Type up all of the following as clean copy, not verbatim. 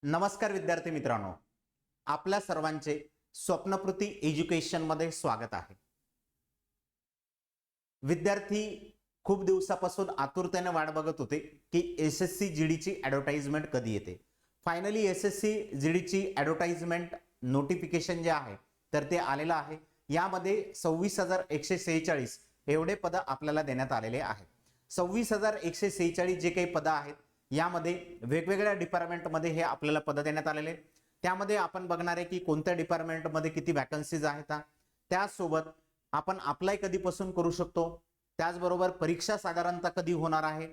नमस्कार विद्यार्थी मित्रांनो, आपल्या सर्वांचे स्वप्नपूर्ती एज्युकेशन मध्ये स्वागत आहे। विद्यार्थी खूप दिवसापासून आतुरतेने वाट बघत होते की एसएससी जीडी ची ॲडव्हर्टाइजमेंट कधी येते। फायनली एसएससी जीडी ची ॲडव्हर्टाइजमेंट नोटिफिकेशन जे आहे तर ते आलेलं आहे। यामध्ये 26,146 एवढे पद आपल्याला देण्यात आलेले आहेत। 26,146 जे काही पद आहेत यामध्ये वेगवेगळ्या डिपार्टमेंटमध्ये हे आपल्याला पद देण्यात आलेले। त्यामध्ये आपण बघणार आहे की कोणत्या डिपार्टमेंटमध्ये किती वॅकन्सीज आहेत, त्यासोबत आपण अप्लाय कधीपासून करू शकतो, त्याचबरोबर परीक्षा साधारणतः कधी होणार आहे,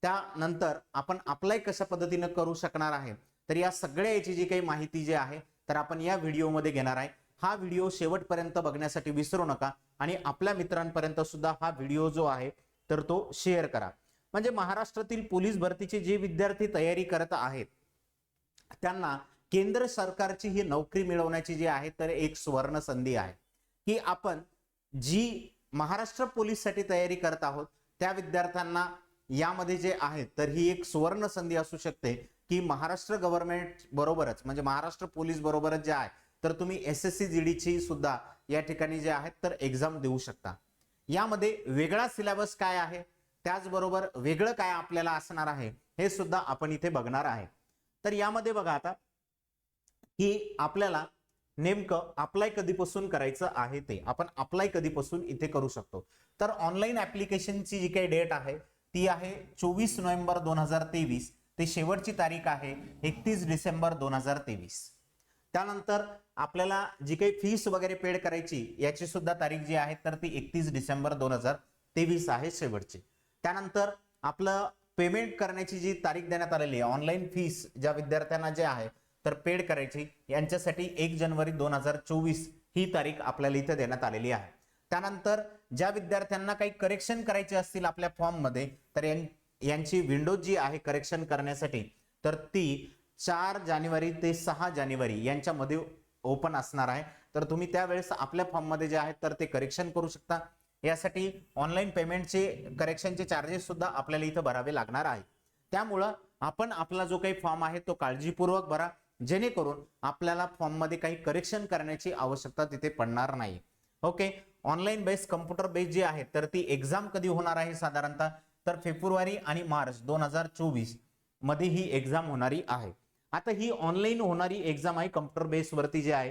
त्यानंतर आपण अप्लाय कशा पद्धतीने करू शकणार आहे। तर या सगळ्याची जी काही माहिती जी आहे तर आपण या व्हिडिओमध्ये घेणार आहे। हा व्हिडिओ शेवटपर्यंत बघण्यासाठी विसरू नका आणि आपल्या मित्रांपर्यंत सुद्धा हा व्हिडिओ जो आहे तर तो शेअर करा। म्हणजे महाराष्ट्रातील पोलीस भरतीचे जे विद्यार्थी तयारी करत आहेत त्यांना केंद्र सरकारची ही नोकरी मिळवण्याची जी आहे तर एक सुवर्ण संधी आहे की आपण जी महाराष्ट्र पोलीस साठी तयारी करत आहोत त्या विद्यार्थ्यांना यामध्ये जे आहे तर ही एक सुवर्ण संधी असू शकते की महाराष्ट्र गव्हर्नमेंट बरोबरच म्हणजे महाराष्ट्र पोलीस बरोबरच जे आहे तर तुम्ही एसएससी जीडी ची सुद्धा या ठिकाणी जे आहेत तर एग्जाम देऊ शकता। यामध्ये वेगळा सिलेबस काय आहे, त्याचबरोबर वेगळं काय आपल्याला असणार आहे हे सुद्धा आपण इथे बघणार आहे। तर यामध्ये बघा आता की आपल्याला नेमकं अप्लाय कधीपासून करायचं आहे ते आपण अप्लाय कधीपासून इथे करू शकतो। तर ऑनलाईन ऍप्लिकेशनची जी काही डेट आहे ती आहे 24 नोव्हेंबर 2023 ते शेवटची तारीख आहे 31 डिसेंबर 2023। त्यानंतर आपल्याला जी काही फीस वगैरे पेड करायची याची सुद्धा तारीख जी आहे तर ती 31 डिसेंबर 2023 आहे शेवटची। त्यानंतर आपलं पेमेंट करण्याची जी तारीख देण्यात आलेली आहे ऑनलाईन फीस ज्या विद्यार्थ्यांना जे आहे तर पेड करायची यांच्यासाठी 1 जानेवारी 2024 ही तारीख आपल्याला इथे देण्यात आलेली आहे। त्यानंतर ज्या विद्यार्थ्यांना काही करेक्शन करायचे असतील आपल्या फॉर्म मध्ये तर यांची विंडो जी आहे करेक्शन करण्यासाठी तर ती 4 जानेवारी ते 6 जानेवारी यांच्यामध्ये ओपन असणार आहे। तर तुम्ही त्यावेळेस आपल्या फॉर्म मध्ये जे आहे तर ते करेक्शन करू शकता। यासाठी ऑनलाईन पेमेंटचे करेक्शनचे चार्जेस सुद्धा आपल्याला इथे भरावे लागणार आहे। त्यामुळं आपण आपला जो काही फॉर्म आहे तो काळजीपूर्वक भरा जेणेकरून आपल्याला फॉर्म मध्ये काही करेक्शन करण्याची आवश्यकता तिथे पडणार नाही। Okay, online base computer base जी आहे तर ती एग्जाम कधी होणार आहे साधारणतः तर फेब्रुवारी आणि मार्च 2024 मध्ये ही एग्जाम होणारी आहे। आता ही ऑनलाईन होणारी एग्जाम आहे कम्प्युटर बेस वरती जे आहे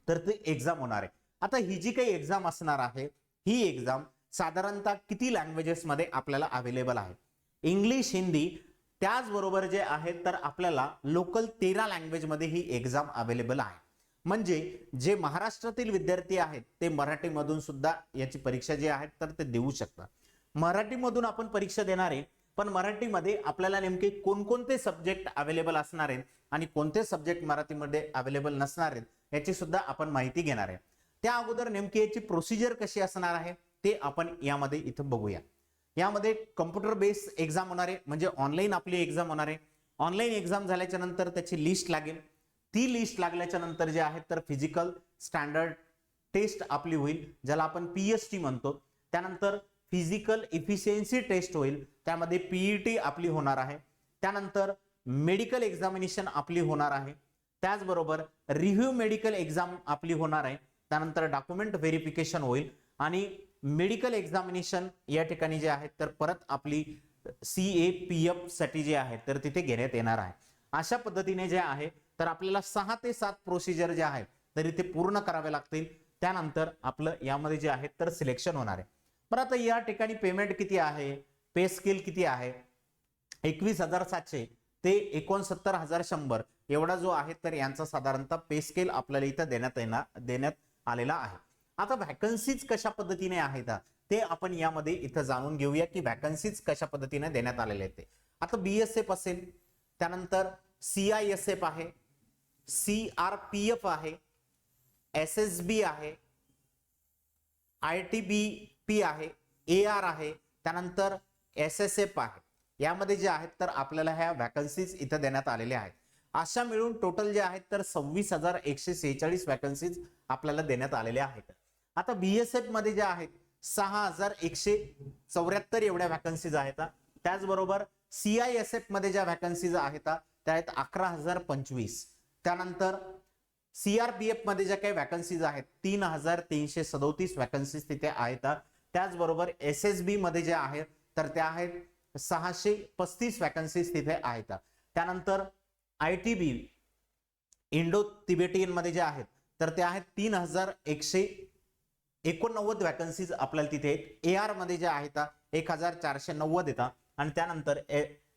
तर ती एग्जाम होणार आहे। आता ही जी काही एग्जाम असणार आहे ही एग्जाम साधारणतः किती लँग्वेजेस मध्ये आपल्याला अवेलेबल आहे, इंग्लिश, हिंदी, त्याचबरोबर जे आहे तर आपल्याला लोकल 13 लँग्वेज मध्ये ही एग्जाम अवेलेबल आहे। म्हणजे जे महाराष्ट्रातील विद्यार्थी आहेत ते मराठीमधून सुद्धा याची परीक्षा जी आहे तर ते देऊ शकतात। मराठीमधून आपण परीक्षा देणार आहे पण मराठीमध्ये आपल्याला नेमके कोणकोणते सब्जेक्ट अवेलेबल असणार आहेत आणि कोणते सब्जेक्ट मराठीमध्ये अवेलेबल नसणार आहेत याची सुद्धा आपण माहिती घेणार आहे। त्या अगोदर नेमकी याची प्रोसिजर कशी असणार आहे ते आपण यामध्ये इथे बघूया। यामध्ये कम्प्युटर बेस एग्जाम होणार आहे म्हणजे ऑनलाईन आपली एग्जाम होणार आहे। ऑनलाईन एग्जाम झाल्याच्या नंतर त्याची लिस्ट लागेल, ती लिस्ट लागल्याच्या नंतर जे आहे तर फिजिकल स्टँडर्ड टेस्ट आपली होईल ज्याला आपण पीएसटी म्हणतो। त्यानंतर फिजिकल इफिशियन्सी टेस्ट होईल त्यामध्ये पीईटी आपली होणार आहे। त्यानंतर मेडिकल एक्झामिनेशन आपली होणार आहे, त्याचबरोबर रिव्ह्यू मेडिकल एग्जाम आपली होणार आहे। त्यानंतर डॉक्युमेंट व्हेरिफिकेशन होईल आणि मेडिकल एक्झामिनेशन या ठिकाणी जे आहे तर परत आपली CAPF साठी जे आहे तर तिथे घेण्यात येणार आहे। अशा पद्धतीने जे आहे तर आपल्याला 6 ते 7 प्रोसिजर जे आहे तर इथे पूर्ण करावे लागतील। त्यानंतर आपलं यामध्ये जे आहे तर सिलेक्शन होणार आहे। पण आता या ठिकाणी पेमेंट किती आहे, पे स्केल किती आहे, 21,700 ते 69,100 एवढा जो आहे तर यांचा साधारणतः पे स्केल आपल्याला इथं देण्यात आलेला आहे। आता व्हॅकन्सीज कशा पद्धतीने आहेत ते आपण यामध्ये इथं जाणून घेऊया की व्हॅकन्सीज कशा पद्धतीने देण्यात आलेले आहेत। आता BSF असेल, त्यानंतर CISF आहे, CRPF आहे, SSB आहे, ITBP आहे, AR आहे, त्यानंतर SSF आहे। यामध्ये जे आहेत तर आपल्याला ह्या व्हॅकन्सीज इथं देण्यात आलेल्या आहेत। अशा मिळून टोटल जे आहेत तर 26,146 व्हॅकन्सीज आपल्याला देण्यात आलेल्या आहेत। आता BSF मध्ये जे आहेत 6,174 एवढ्या व्हॅकन्सीज आहेत। त्याचबरोबर CISF मध्ये ज्या व्हॅकन्सीज आहेत त्या आहेत 11,025. त्यानंतर CRPF मध्ये ज्या काही वॅकन्सीज आहेत 3,337 वॅकन्सीज तिथे आहेत. त्याचबरोबर SSB मध्ये जे आहेत तर त्या आहेत 635 वॅकन्सीज तिथे आहेत. त्यानंतर ITB इंडो तिबेटियन मध्ये जे आहेत तर ते आहेत 3,189 वॅकन्सीज आपल्याला तिथे आहेत. AR मध्ये जे आहेत 1,490 येतात. आणि त्यानंतर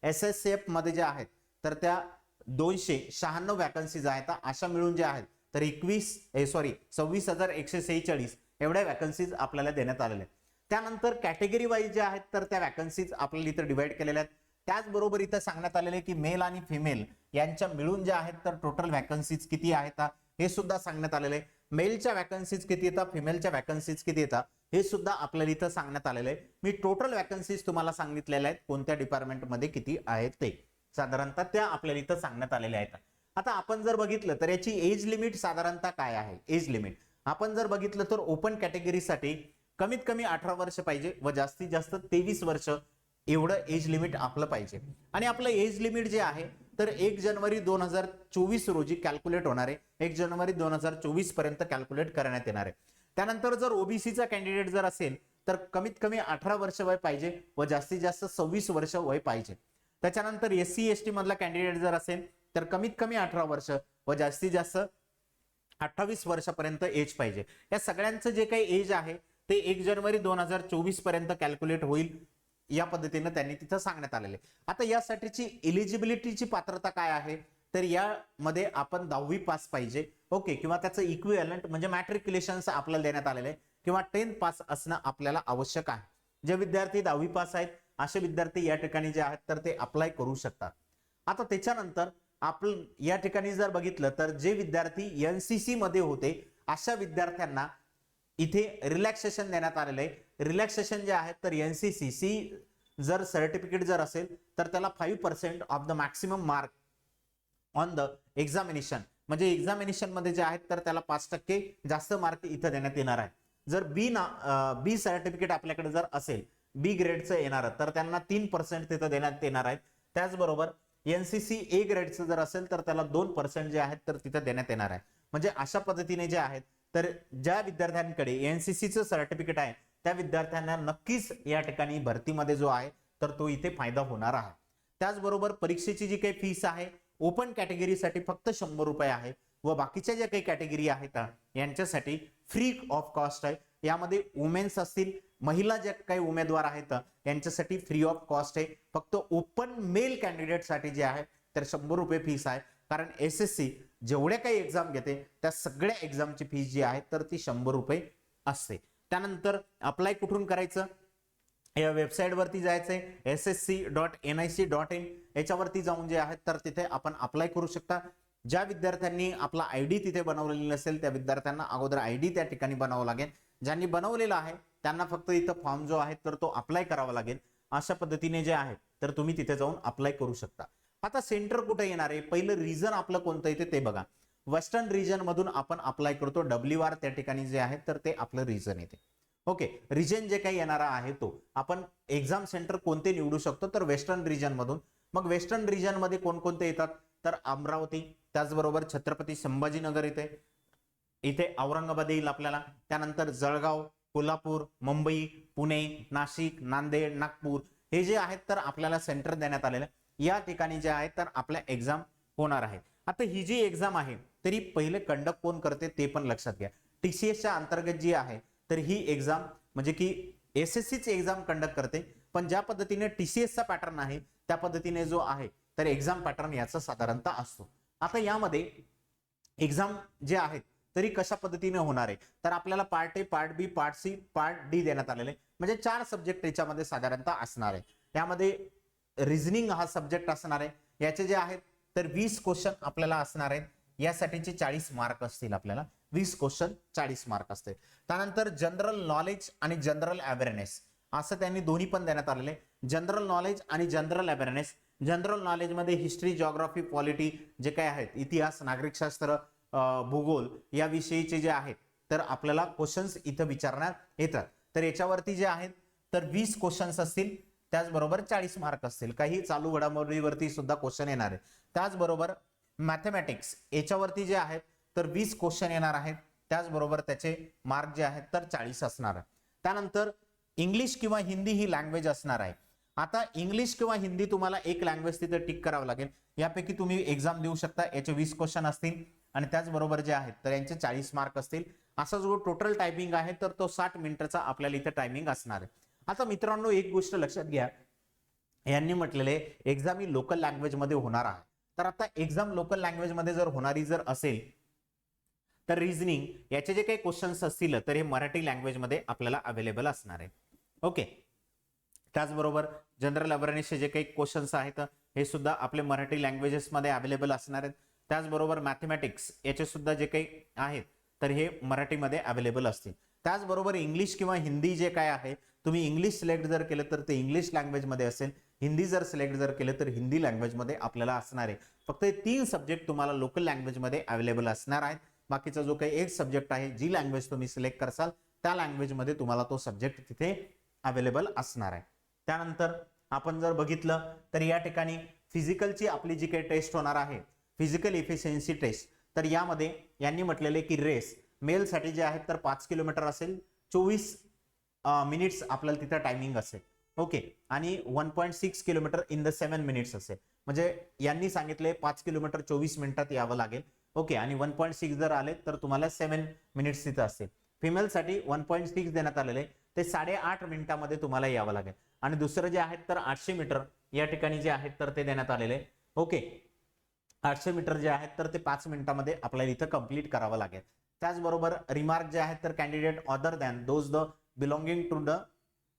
SSF मध्ये जे आहेत तर त्या 296 वॅकन्सीज आहेत. अशा मिळून जे आहेत तर 26,146 एवढ्या वॅकन्सीज आपल्याला देण्यात आलेल्या आहेत. त्यानंतर कॅटेगरी वाईज जे आहेत तर त्या वॅकन्सीज आपल्याला इथं डिवाइड केलेल्या आहेत. त्याचबरोबर इथं सांगण्यात आलेले की मेल आणि फिमेल यांच्या मिळून जे आहेत तर टोटल वॅकन्सीज किती आहेत हे सुद्धा सांगण्यात आलेले आहे. मेलच्या वॅकन्सीज किती येतात, फिमेलच्या वॅकन्सीज किती येतात हे सुद्धा आपल्याला इथं सांगण्यात आलेलं आहे. मी टोटल वॅकन्सीज तुम्हाला सांगितलेल्या आहेत कोणत्या डिपार्टमेंटमध्ये किती आहेत ते साधारणतः त्या आपल्याला इथं सांगण्यात आलेल्या आहेत. आता आपण जर बघितलं तर याची एज लिमिट साधारणतः काय आहे. एज लिमिट आपण जर बघितलं तर ओपन कॅटेगरीसाठी कमीत कमी 18 वर्ष पाहिजे व जास्तीत जास्त 23 वर्ष एवढं एज लिमिट आपलं पाहिजे. आणि आपलं एज लिमिट जे आहे तर 1 जानेवारी 2024 रोजी कॅल्क्युलेट होणार आहे. 1 जानेवारी 2024 पर्यंत कॅल्क्युलेट करण्यात येणार आहे. त्यानंतर जर ओबीसीचा कॅन्डिडेट जर असेल तर कमीत कमी 18 वर्ष वय पाहिजे व जास्तीत जास्त 26 वर्ष वय पाहिजे. त्याच्यानंतर SC ST मधला कॅन्डिडेट जर असेल तर कमीत कमी 18 वर्ष व जास्तीत जास्त 28 वर्षापर्यंत एज पाहिजे. या सगळ्यांचं जे काही एज आहे ते 1 जानेवारी 2024 पर्यंत कॅल्क्युलेट होईल या पद्धतीने त्यांनी तिथं सांगण्यात आलेले. आता यासाठीची एलिजिबिलिटीची पात्रता काय आहे तर यामध्ये आपण 10वी पास पाहिजे. ओके, किंवा त्याचं इक्विव्हॅलंट म्हणजे मॅट्रिक्युलेशन आपल्याला देण्यात आलेलं आहे किंवा 10th पास असणं आपल्याला आवश्यक आहे. जे विद्यार्थी 10वी पास आहेत असे विद्यार्थी या ठिकाणी जे आहेत तर ते अप्लाय करू शकतात. आता त्याच्यानंतर आपण या ठिकाणी जर बघितलं तर जे विद्यार्थी NCC मध्ये होते अशा विद्यार्थ्यांना इथे रिलॅक्सेशन देण्यात आलेलं आहे. रिलॅक्सेशन जे आहे तर NCCC जर सर्टिफिकेट जर असेल तर त्याला 5% of the maximum mark on the examination म्हणजे एक्झामिनेशन मध्ये जे आहेत तर त्याला 5% जास्त मार्क इथं देण्यात येणार आहे. जर बी सर्टिफिकेट आपल्याकडे जर असेल बी ग्रेडचं येणार तर त्यांना 3% तिथं देण्यात येणार आहेत. त्याचबरोबर NCC A ग्रेडचं जर असेल तर त्याला 2% जे आहेत तर तिथं देण्यात येणार आहे. म्हणजे अशा पद्धतीने जे आहेत तर ज्या विद्यार्थ्यांकडे NCCचं सर्टिफिकेट आहे त्या विद्यार्थ्यांना नक्कीच या ठिकाणी भरतीमध्ये जो आहे तर तो इथे फायदा होणार आहे. त्याचबरोबर परीक्षेची जी काही फीस आहे ओपन कॅटेगरीसाठी फक्त 100 रुपये आहे व बाकीच्या ज्या काही कॅटेगरी आहेत यांच्यासाठी फ्री ऑफ कॉस्ट आहे. यामध्ये वुमेन्स असतील, महिला ज्या काही उमेदवार आहेत यांच्यासाठी फ्री ऑफ कॉस्ट आहे. फक्त ओपन मेल कॅन्डिडेट साठी जे आहे तर 100 रुपये फीस आहे. कारण SSC जेवढ्या काही एक्झाम घेते त्या सगळ्या एक्झामची फीस जी आहे तर ती 100 रुपये असते. त्यानंतर अप्लाय कुठून करायचं, या वेबसाईट वरती जायचंय ssc.nic.in याच्यावरती जाऊन जे आहेत तर तिथे आपण अप्लाय करू शकता. ज्या विद्यार्थ्यांनी आपला ID तिथे बनवलेला नसेल त्या विद्यार्थ्यांना अगोदर ID त्या ठिकाणी बनावं लागेल. ज्यांनी बनवलेला आहे त्यांना फक्त इथं फॉर्म जो आहे तर तो अप्लाय करावा लागेल. अशा पद्धतीने जे आहे तर तुम्ही तिथे जाऊन अप्लाय करू शकता. आता सेंटर कुठे येणार आहे, पहिलं रिजन आपलं कोणतं येते ते बघा. वेस्टर्न रिजन मधून आपण अप्लाय करतो. WR त्या ठिकाणी जे आहे तर ते आपलं रिजन येते. ओके, रिजन जे काही येणारा आहे तो आपण एक्झाम सेंटर कोणते निवडू शकतो तर वेस्टर्न रिजन मधून. मग वेस्टर्न रिजन मध्ये कोणकोणते येतात तर अमरावती, त्याचबरोबर छत्रपती संभाजीनगर येते, इथे औरंगाबाद येईल आपल्याला. त्यानंतर जळगाव, कोल्हापूर, मुंबई, पुणे, नाशिक, नांदेड, नागपूर हे जे आहेत तर आपल्याला सेंटर देण्यात आलेलं या ठिकाणी जे आहे तर आपल्या एक्झाम होणार आहे. आता ही जी एक्झाम आहे तरी पहिले कंडक्ट कोण करते ते पण लक्षात घ्या. TCSच्या अंतर्गत जी आहे तर ही एक्झाम म्हणजे की SSCची एक्झाम कंडक्ट करते. पण ज्या पद्धतीने TCSचा पॅटर्न आहे त्या पद्धतीने जो आहे तर एक्झाम पॅटर्न याचा साधारणतः असतो. आता यामध्ये एक्झाम जे आहेत तरी कशा पद्धतीने होणार आहे तर आपल्याला part A, part B, part C, part D देण्यात आलेले म्हणजे 4 सब्जेक्ट याच्यामध्ये साधारणतः असणार आहे. यामध्ये रिझनिंग हा सब्जेक्ट असणार आहे. याचे जे आहेत तर 20 क्वेश्चन आपल्याला असणार आहेत. यासाठीचे 40 मार्क असतील. आपल्याला 20 क्वेश्चन 40 मार्क असते. त्यानंतर जनरल नॉलेज आणि जनरल अवेअरनेस असं त्यांनी दोन्ही पण देण्यात आलेले. जनरल नॉलेज आणि जनरल अवेअरनेस. जनरल नॉलेज मध्ये हिस्ट्री, जिओग्राफी, पॉलिटी जे काय आहेत, इतिहास, नागरिकशास्त्र, भूगोल या विषयीचे जे आहेत तर आपल्याला क्वेश्चन्स इथं विचारण्यात येतात. तर याच्यावरती जे आहेत तर 20 क्वेश्चन्स असतील. त्याचबरोबर 40 मार्क असतील. काही चालू घडामोडीवरती सुद्धा क्वेश्चन येणार आहे. त्याचबरोबर मॅथमॅटिक्स याच्यावरती जे आहेत तर 20 क्वेश्चन येणार आहेत. त्याचबरोबर त्याचे मार्क जे आहेत तर 40 असणार आहे. त्यानंतर इंग्लिश किंवा हिंदी ही लँग्वेज असणार आहे. आता इंग्लिश किंवा हिंदी तुम्हाला एक लँग्वेज तिथे टिक करावं लागेल. यापैकी तुम्ही एक्झाम देऊ शकता. याचे 20 क्वेश्चन असतील आणि त्याचबरोबर जे आहेत तर यांचे 40 मार्क असतील. असा जो टोटल टायमिंग आहे तर तो 60 मिनिटाचा आपल्याला इथे टायमिंग असणार आहे. आता मित्रांनो एक गोष्ट लक्षात घ्या, यांनी म्हटलेले एक्झाम ही लोकल लँग्वेज मध्ये होणार आहे. तर आता एक्झाम लोकल लँग्वेज मध्ये जर होणारी जर असेल तर रिझनिंग याचे जे काही क्वेश्चन्स असतील तर हे मराठी लँग्वेज मध्ये आपल्याला अवेलेबल असणार आहे. ओके. त्याचबरोबर जनरल अवेअरनेसचे जे काही क्वेश्चन्स आहेत हे सुद्धा आपले मराठी लँग्वेजेस मध्ये अवेलेबल असणार आहेत. त्याचबरोबर मॅथमॅटिक्स याचे सुद्धा जे काही आहेत तर हे मराठीमध्ये अवेलेबल असतील. त्याचबरोबर इंग्लिश किंवा हिंदी जे काय आहे तुम्ही इंग्लिश सिलेक्ट जर केलं तर ते इंग्लिश लँग्वेज मध्ये असेल. हिंदी जर सिलेक्ट जर केलं तर हिंदी लँग्वेज मध्ये आपल्याला असणार आहे. फक्त हे 3 सब्जेक्ट तुम्हाला लोकल लँग्वेज मध्ये अवेलेबल असणार आहेत. बाकीचा जो काही एक सब्जेक्ट आहे जी लँग्वेज तुम्ही सिलेक्ट करसाल त्या लँग्वेज मध्ये तुम्हाला तो सब्जेक्ट तिथे अवेलेबल असणार आहे. त्यानंतर आपण जर बघितलं तर या ठिकाणी फिजिकलची आपली जी काही टेस्ट होणार आहे फिजिकल इफिशियन्सी टेस्ट तर यामध्ये यांनी म्हटलेले की रेस मेल साठी जे आहेत तर 5 किलोमीटर असेल. 24 मिनिट्स आपल्याला तिथं टायमिंग असेल. ओके. आणि 1.6 किलोमीटर इन द 7 मिनिट्स असेल. म्हणजे यांनी सांगितले 5 किलोमीटर 24 मिनिटात यावं लागेल. ओके. आणि 1.6 जर आले तर तुम्हाला 7 मिनिट्स तिथं असेल. फिमेल साठी 1.6 देण्यात आलेले ते 8.5 मिनिटामध्ये तुम्हाला यावं लागेल. आणि दुसरं जे आहेत तर 800 मीटर या ठिकाणी जे आहेत तर ते देण्यात आलेले. ओके. 800 मीटर जे आहेत तर ते 5 मिनिटामध्ये आपल्याला इथं कंप्लीट करावं लागेल. त्याचबरोबर रिमार्क जे आहेत तर candidate other than those the belonging to the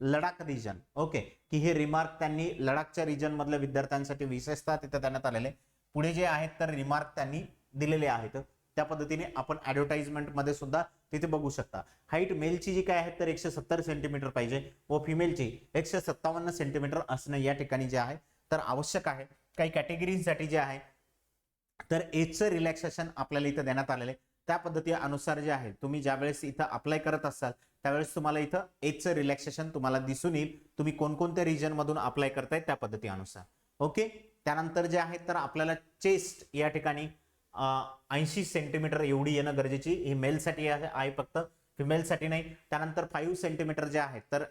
Ladakh region. Okay. की हे रिमार्क त्यांनी लडाखच्या रिजन मधल्या विद्यार्थ्यांसाठी विशेषतः तिथे देण्यात आलेले. पुढे जे आहेत तर रिमार्क त्यांनी दिलेले आहेत. त्या पद्धतीने आपण ऍडव्हर्टाइजमेंट मध्ये सुद्धा तिथे बघू शकता. हाईट मेलची जी काय आहे तर 170 सेंटीमीटर पाहिजे व फिमेलची 157 सेंटीमीटर असणं या ठिकाणी जे आहे तर आवश्यक आहे. काही कॅटेगरीसाठी जे आहे तर एजचं रिलॅक्सेशन आपल्याला इथं देण्यात आलेले. त्या पद्धतीनुसार जे आहे तुम्ही ज्यावेळेस इथं अप्लाय करत असाल त्यावेळेस तुम्हाला इथं एजचं रिलॅक्सेशन तुम्हाला दिसून येईल. तुम्ही कोणकोणत्या रिजन मधून अप्लाय करताय त्या पद्धतीनुसार. ओके. त्यानंतर जे आहे तर आपल्याला चेस्ट या ठिकाणी 80 सेंटीमीटर एवढी येणं गरजेची ही मेल साठी आहे फक्त फिमेल साठी नाही. त्यानंतर 5 सेंटीमीटर जे आहे तर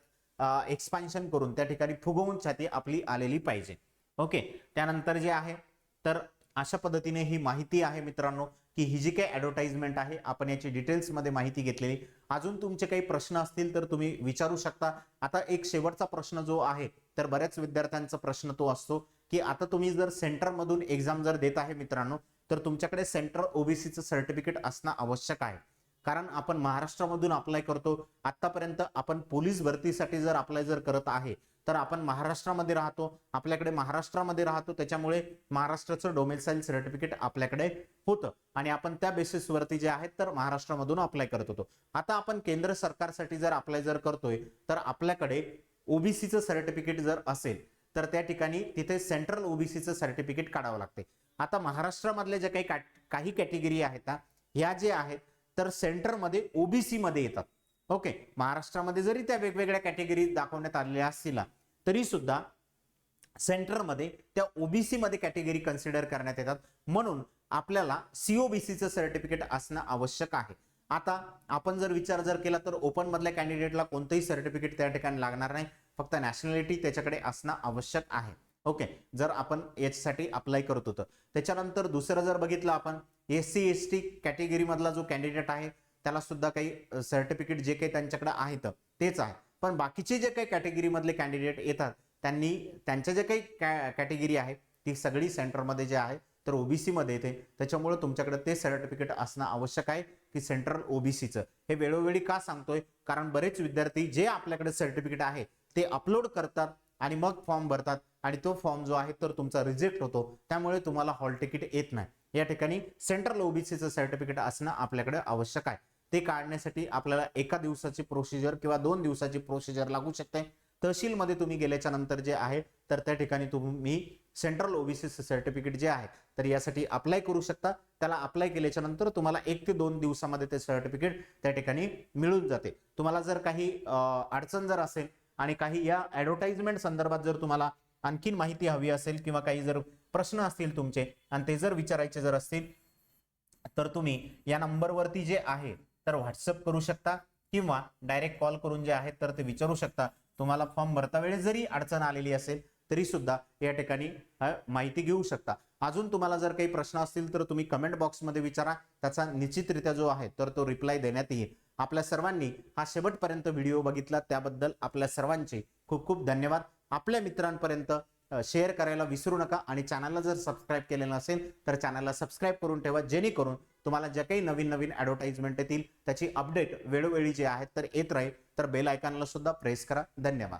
एक्सपान्शन करून त्या ठिकाणी फुगवून छाती आपली आलेली पाहिजे. ओके. त्यानंतर जे आहे तर अशा पद्धतीने ही माहिती आहे मित्रांनो की ही जी काही ऍडव्हर्टाइजमेंट आहे आपण याची डिटेल्स मध्ये माहिती घेतलेली. अजून तुमचे काही प्रश्न असतील तर तुम्ही विचारू शकता. आता एक शेवटचा प्रश्न जो आहे तर बऱ्याच विद्यार्थ्यांचा प्रश्न तो असतो की आता तुम्ही जर सेंटर मधून एक्झाम जर देत आहे मित्रांनो तर तुमच्याकडे सेंट्रल ओबीसीचं सर्टिफिकेट असणं आवश्यक आहे. कारण आपण महाराष्ट्रामधून अप्लाय करतो. आतापर्यंत आपण पोलीस भरतीसाठी जर अप्लाय जर करत आहे तर आपण महाराष्ट्रामध्ये राहतो. आपल्याकडे महाराष्ट्रामध्ये राहतो त्याच्यामुळे महाराष्ट्राचं डोमेसाईल सर्टिफिकेट आपल्याकडे होतं आणि आपण त्या बेसिसवरती जे आहेत तर महाराष्ट्रामधून अप्लाय करत होतो. आता आपण केंद्र सरकारसाठी जर अप्लाय जर करतोय तर आपल्याकडे ओबीसीचं सर्टिफिकेट जर असेल तर त्या ठिकाणी तिथे सेंट्रल ओबीसीचं सर्टिफिकेट काढावं लागते. आता महाराष्ट्रामधले जे काही कॅटेगरी आहेत ह्या जे आहेत तर सेंटर मध्ये ओबीसी मध्ये येतात. ओके. महाराष्ट्रामध्ये जरी त्या वेगवेगळ्या कॅटेगरी दाखवण्यात आलेल्या असतील तरी सुद्धा सेंटरमध्ये त्या ओबीसी मध्ये कॅटेगरी कन्सिडर करण्यात येतात. म्हणून आपल्याला सीओबीसीचं सर्टिफिकेट असणं आवश्यक आहे. आता आपण जर विचार जर केला तर ओपन मधल्या कॅन्डिडेटला कोणतंही सर्टिफिकेट त्या ठिकाणी लागणार नाही. फक्त नॅशनॅलिटी त्याच्याकडे असणं आवश्यक आहे. ओके. जर आपण याच्यासाठी अप्लाय करत होतो. त्याच्यानंतर दुसरं जर बघितलं आपण एससी एसटी कॅटेगरी मधला जो कॅन्डिडेट आहे त्याला सुद्धा काही सर्टिफिकेट जे काही त्यांच्याकडे आहेत तेच आहे. पण बाकीचे जे काही कॅटेगरी मधले कॅन्डिडेट येतात त्यांनी त्यांच्या जे काही कॅटेगरी आहे ती सगळी सेंटरमध्ये जे आहे तर ओबीसी मध्ये येते. त्याच्यामुळे तुमच्याकडे ते सर्टिफिकेट असणं आवश्यक आहे की सेंट्रल ओबीसीचं. हे वेळोवेळी का सांगतोय कारण बरेच विद्यार्थी जे आपल्याकडे सर्टिफिकेट आहे ते अपलोड करतात आणि मग फॉर्म भरतात आणि तो फॉर्म जो आहे तर तुमचा रिजेक्ट होतो. त्यामुळे तुम्हाला हॉल तिकीट येत नाही. या ठिकाणी सेंट्रल ओबीसीचं सर्टिफिकेट असणं आपल्याकडे आवश्यक आहे. ते काढण्यासाठी आपल्याला एका दिवसाची प्रोसिजर किंवा 2 दिवसाची प्रोसिजर लागू शकते. तहसीलमध्ये तुम्ही गेल्याच्या नंतर जे आहे तर त्या ठिकाणी तुम्ही सेंट्रल ओबीसी सर्टिफिकेट जे आहे तर यासाठी अप्लाय करू शकता. त्याला अप्लाय केल्याच्या नंतर तुम्हाला 1 ते 2 दिवसामध्ये ते सर्टिफिकेट त्या ठिकाणी मिळून जाते. तुम्हाला जर काही अडचण जर असेल आणि काही या ऍडव्हर्टाइजमेंट संदर्भात जर तुम्हाला आणखीन माहिती हवी असेल किंवा काही जर प्रश्न असतील तुमचे आणि ते जर विचारायचे जर असतील तर तुम्ही या नंबरवरती जे आहे तर व्हॉट्सअप करू शकता किंवा डायरेक्ट कॉल करून जे आहे तर ते विचारू शकता. तुम्हाला फॉर्म भरता वेळेस जरी अडचण आलेली असेल तरी सुद्धा या ठिकाणी माहिती घेऊ शकता. अजून तुम्हाला जर काही प्रश्न असतील तर तुम्ही कमेंट बॉक्समध्ये विचारा, त्याचा निश्चितरित्या जो आहे तर तो रिप्लाय देण्यात येईल. आपल्या सर्वांनी हा शेवटपर्यंत व्हिडिओ बघितला त्याबद्दल आपल्या सर्वांचे खूप खूप धन्यवाद. आपल्या मित्रांपर्यंत शेअर करायला विसरू नका आणि चॅनलला जर सबस्क्राईब केलेलं नसेल तर चॅनलला सबस्क्राईब करून ठेवा, जेणेकरून तुम्हाला ज्या काही नवीन नवीन ऍडव्हर्टाइजमेंट येतील त्याची अपडेट वेळोवेळी जे आहेत तर येत राहील. तर बेल आयकॉनला सुद्धा प्रेस करा. धन्यवाद.